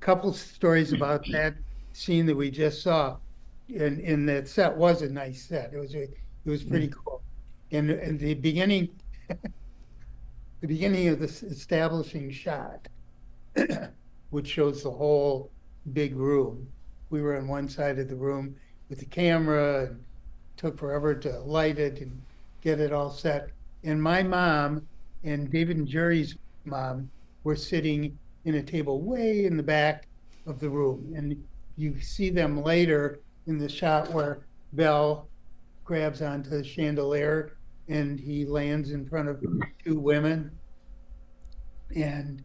couple stories about that scene that we just saw. And that set was a nice set. It was pretty cool. And the beginning of this establishing shot, which shows the whole big room. We were on one side of the room with the camera, and took forever to light it and get it all set. And my mom and David and Jerry's mom were sitting in a table way in the back of the room. And you see them later in the shot where Bell grabs onto the chandelier and he lands in front of two women, and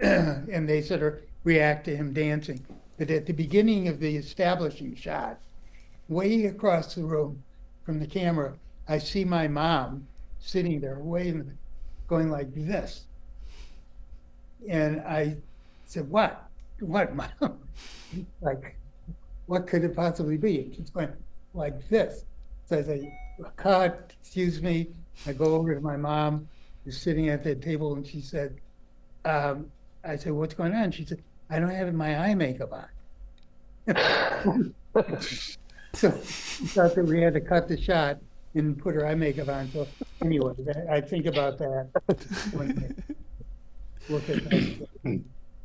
and they sort of react to him dancing. But at the beginning of the establishing shot, way across the room from the camera, I see my mom sitting there way in the, going like this. And I said, what, mom? Like, what could it possibly be? And she's going like this. So I say, cut, excuse me. I go over to my mom, who's sitting at that table, and she said, I said, what's going on? She said, I don't have my eye makeup on. So she thought that we had to cut the shot and put her eye makeup on. So anyway, I think about that when I look at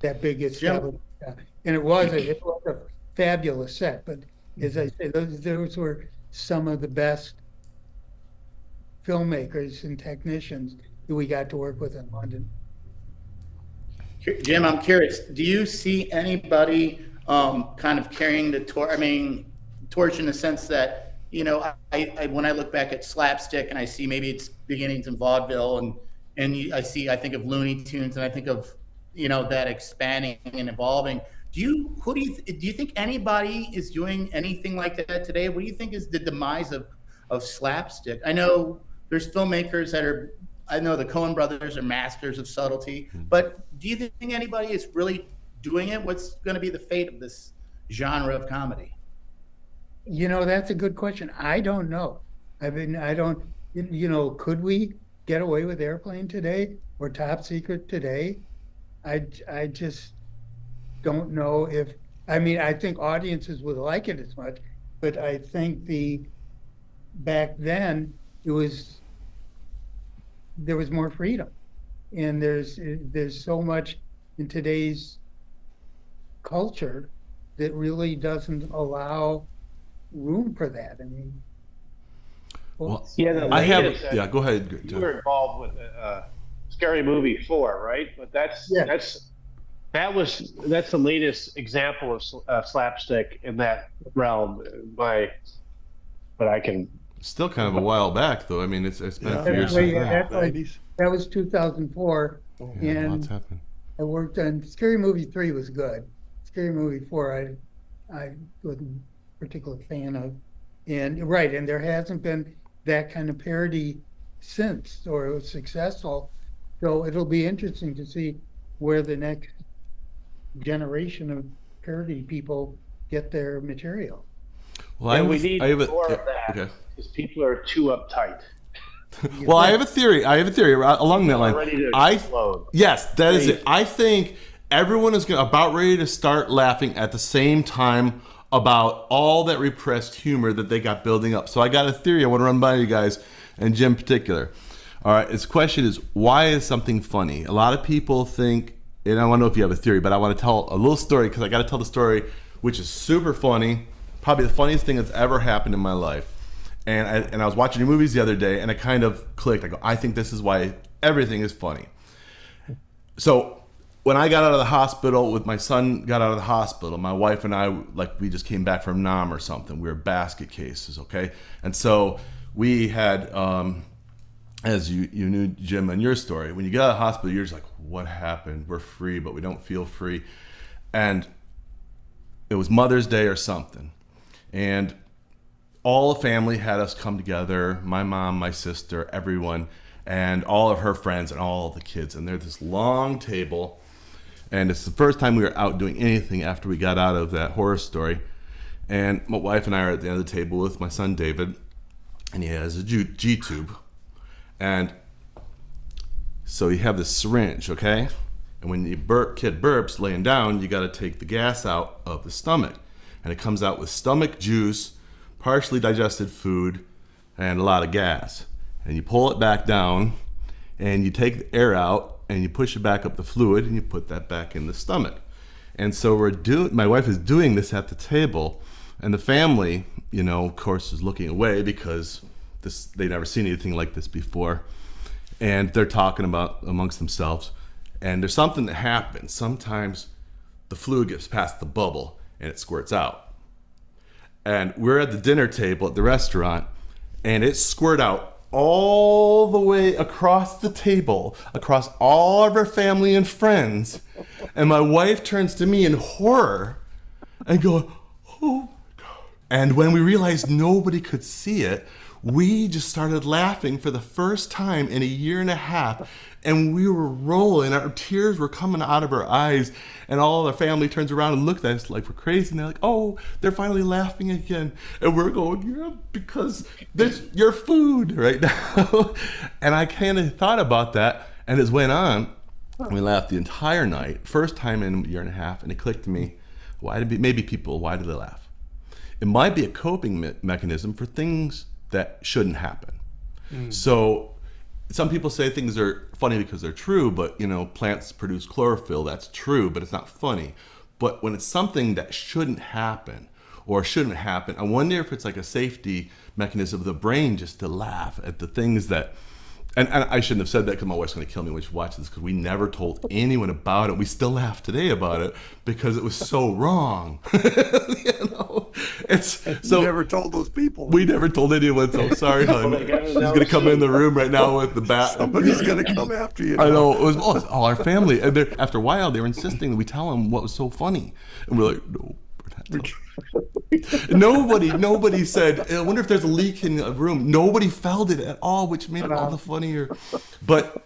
that big establishment. And it was a fabulous set. But as I say, those were some of the best filmmakers and technicians that we got to work with in London. Jim, I'm curious, do you see anybody kind of carrying the torch in the sense that, you know, I when I look back at slapstick and I see maybe it's beginnings in vaudeville and I think of Looney Tunes and I think of, you know, that expanding and evolving. Do you think anybody is doing anything like that today? What do you think is the demise of slapstick? I know there's filmmakers I know the Coen brothers are masters of subtlety, but do you think anybody is really doing it? What's going to be the fate of this genre of comedy? You know, that's a good question. I don't know. I mean, I don't, you know, could we get away with Airplane today or Top Secret today? I just don't know if, I mean, I think audiences would like it as much, but I think back then there was more freedom, and there's so much in today's culture that really doesn't allow room for that. I mean, well, yeah, go ahead. You were involved with Scary Movie 4, right? But that's the latest example of slapstick in that realm. But I can. Still kind of a while back, though. I mean, it's been a few years since that. That was 2004, and lots happened. I worked on Scary Movie 3 was good. Scary Movie 4, I wasn't a particular fan of, and there hasn't been that kind of parody since, or it was successful. So it'll be interesting to see where the next generation of parody people get their material. Well, we need more of that because people are too uptight. Well, I have a theory along that line. Ready to explode. Yes, that is it. I think everyone is about ready to start laughing at the same time about all that repressed humor that they got building up. So I got a theory I want to run by you guys, and Jim in particular. All right, his question is, why is something funny? A lot of people think, and I want to know if you have a theory, but I want to tell a little story because I got to tell the story, which is super funny, probably the funniest thing that's ever happened in my life. And I was watching your movies the other day, and it kind of clicked. I go, I think this is why everything is funny. So when I got out of the hospital, my son got out of the hospital, my wife and I, we just came back from Nam or something. We were basket cases, okay? And so we had, as you knew, Jim, in your story, when you get out of the hospital, you're just like, what happened? We're free, but we don't feel free. And it was Mother's Day or something. And all the family had us come together, my mom, my sister, everyone, and all of her friends and all of the kids. And there's this long table, and it's the first time we were out doing anything after we got out of that horror story. And my wife and I are at the end of the table with my son David, and he has a G-tube. And so you have this syringe, okay? And when the kid burps laying down, you got to take the gas out of the stomach. And it comes out with stomach juice, partially digested food, and a lot of gas. And you pull it back down, and you take the air out, and you push it back up the fluid, and you put that back in the stomach. And so my wife is doing this at the table, and the family, of course, is looking away because they've never seen anything like this before. And they're talking about amongst themselves. And there's something that happens. Sometimes the fluid gets past the bubble and it squirts out. And we're at the dinner table at the restaurant, and it squirted out all the way across the table, across all of our family and friends. And my wife turns to me in horror and goes, "Oh my God." And when we realized nobody could see it, we just started laughing for the first time in a year and a half. And we were rolling, our tears were coming out of our eyes, and all our family turns around and looked at us like we're crazy, and they're like, "Oh, they're finally laughing again." And we're going, "Yeah, because there's your food right now." And I kind of thought about that, and it went on. We laughed the entire night, first time in a year and a half, and it clicked to me, why do they laugh? It might be a coping mechanism for things that shouldn't happen. So some people say things are funny because they're true, but plants produce chlorophyll. That's true, but it's not funny. But when it's something that shouldn't happen, I wonder if it's like a safety mechanism of the brain just to laugh at the things that. And I shouldn't have said that because my wife's going to kill me when she watches this, because we never told anyone about it. We still laugh today about it because it was so wrong. It's so. You never told those people. We never told anyone. So sorry, hon. She's going to come in the room right now with the bat. Somebody's going to come after you. I know. It was all our family. And after a while, they were insisting that we tell them what was so funny. And we're like, "No, we're not telling." Nobody said, "I wonder if there's a leak in the room." Nobody felt it at all, which made it all the funnier. But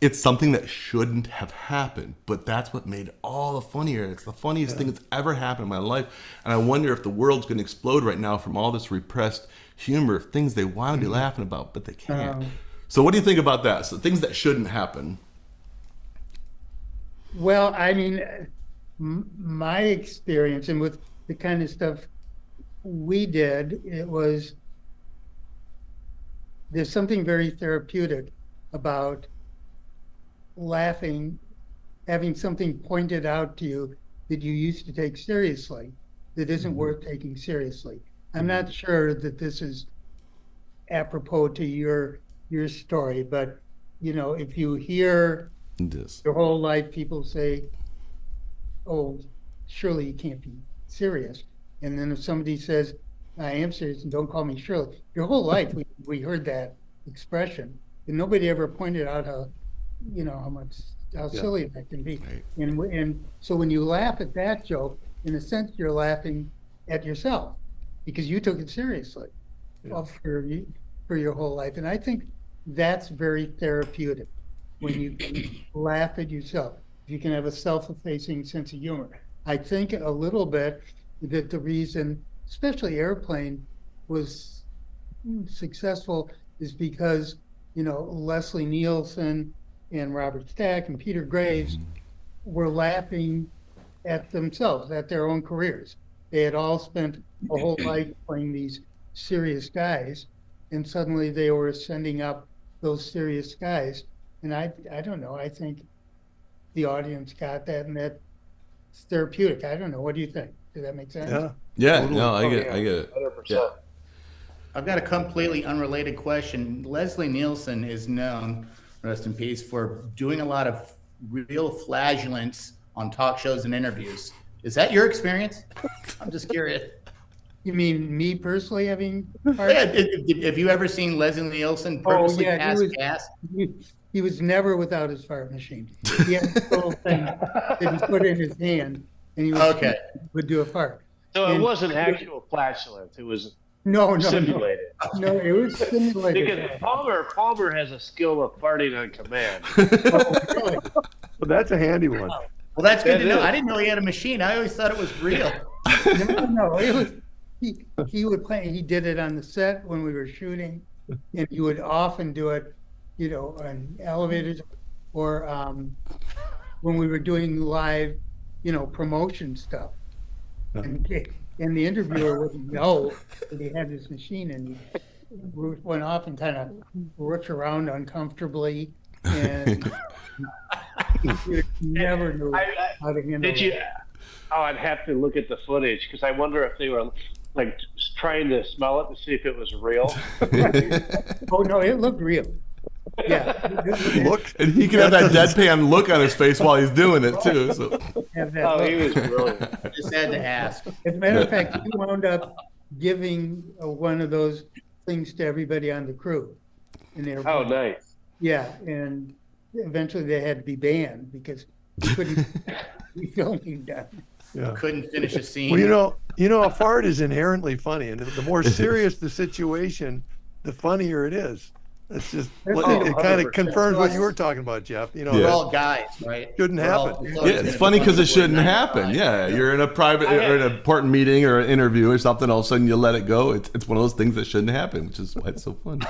it's something that shouldn't have happened. But that's what made it all the funnier. It's the funniest thing that's ever happened in my life. And I wonder if the world's going to explode right now from all this repressed humor of things they want to be laughing about, but they can't. So what do you think about that? So things that shouldn't happen. Well, I mean, my experience, and with the kind of stuff we did, there's something very therapeutic about laughing, having something pointed out to you that you used to take seriously that isn't worth taking seriously. I'm not sure that this is apropos to your story, but if you hear your whole life people say, "Oh, surely you can't be serious," and then if somebody says, "I am serious and don't call me Shirley," your whole life we heard that expression, and nobody ever pointed out how silly that can be. Right. And so when you laugh at that joke, in a sense, you're laughing at yourself because you took it seriously for your whole life. And I think that's very therapeutic when you can laugh at yourself. If you can have a self-effacing sense of humor. I think a little bit that the reason, especially Airplane, was successful is because, Leslie Nielsen and Robert Stack and Peter Graves were laughing at themselves, at their own careers. They had all spent a whole life playing these serious guys, and suddenly they were sending up those serious guys. And I don't know, I think the audience got that, and that's therapeutic. I don't know. What do you think? Does that make sense? Yeah. No, I get it. 100%. Yeah. I've got a completely unrelated question. Leslie Nielsen is known, rest in peace, for doing a lot of real flagellants on talk shows and interviews. Is that your experience? I'm just curious. You mean me personally having? Have you ever seen Leslie Nielsen purposely pass gas? He was never without his fart machine. He had this little thing that he put in his hand, and he would do a fart. So it wasn't actual flatulence. It was no simulated. No, it was simulated. Because Palmer has a skill of farting on command. Oh, really? Well, that's a handy one. Well, that's good to know. I didn't know he had a machine. I always thought it was real. No, it was. He would play. He did it on the set when we were shooting, and he would often do it, on elevators or when we were doing live, promotion stuff. And the interviewer wouldn't know that he had this machine, and he went off and kind of rooked around uncomfortably, and you never knew how to handle Did you? it. Oh, I'd have to look at the footage because I wonder if they were like trying to smell it to see if it was real. Oh no, it looked real. Yeah, Look, And he can have that deadpan look on his face while he's doing it too. So have that Oh, look. he was brilliant. Just had to ask. As a matter of fact, he wound up giving one of those things to everybody on the crew. In the Oh, airplane. nice. Yeah, and eventually they had to be banned because we couldn't be filming done. yeah. Couldn't finish a scene. Well, a fart is inherently funny, and the more serious the situation, the funnier it is. It's just That's it kind of 100%. confirms what you were talking about, Jeff. We're Yeah. all guys, right? Shouldn't We're all- happen. it's yeah, always it's gonna funny be because it funny shouldn't when happen. Yeah, you're in a private or in an important meeting or an interview or something. All of a sudden, you let it go. It's one of those things that shouldn't happen, which is why it's so funny.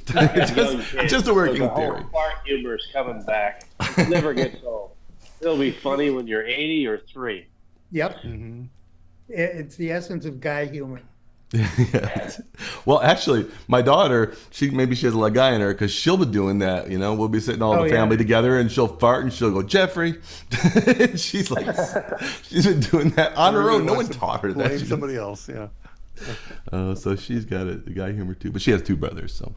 It's just a working The whole theory. fart humor is coming back. It never gets old. It'll be funny when you're 80 or 3. Yep, Mhm. it's the essence of guy humor. Yeah. Well, actually, my daughter, she has a lot of guy in her because she'll be doing that. We'll be sitting all Oh, the yeah. family together, and she'll fart and she'll go, Jeffrey. And she's been doing that on her own. No one taught her that. Blame somebody else. Yeah. So she's got a guy humor too, but she has 2 brothers. So,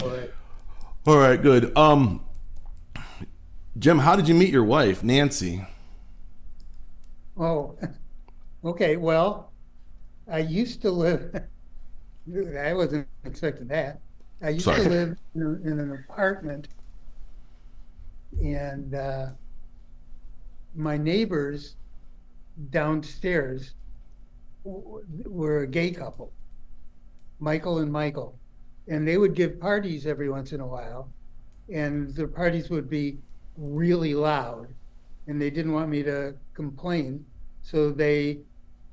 All right. all right, good. Jim, how did you meet your wife, Nancy? Oh, okay, well, I used to live, I wasn't expecting that. I used Sorry. to live in an apartment, and my neighbors downstairs were a gay couple, Michael and Michael, and they would give parties every once in a while, and the parties would be really loud, and they didn't want me to complain, so they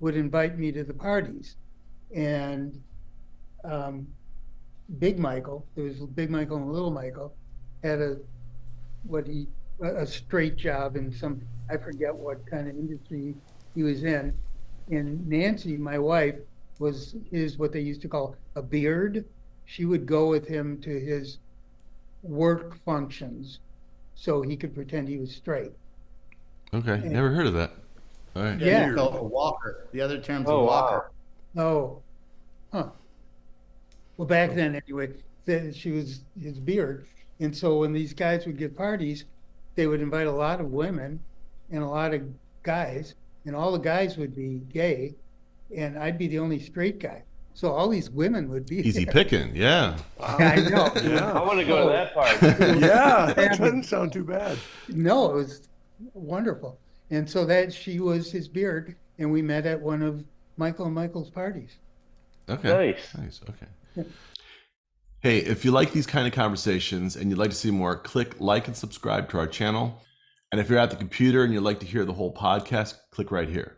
would invite me to the parties. And Big Michael, there was Big Michael and Little Michael, had a straight job in I forget what kind of industry he was in. And Nancy, my wife, is what they used to call a beard. She would go with him to his work functions so he could pretend he was straight. Okay, never heard of that. All right. Yeah. You call it a walker. The other term's a Oh, walker. wow. Oh, huh. Well, back then, anyway, she was his beard. And so when these guys would give parties, they would invite a lot of women and a lot of guys, and all the guys would be gay, and I'd be the only straight guy. So all these women would be Easy there. picking, yeah. I know. I Yeah. want to go to that party. Yeah. That doesn't sound too bad. No, it was wonderful. And so that she was his beard, and we met at one of Michael and Michael's parties. Okay. Nice. Okay. Hey, if you like these kind of conversations and you'd like to see more, click like and subscribe to our channel. And if you're at the computer and you'd like to hear the whole podcast, click right here.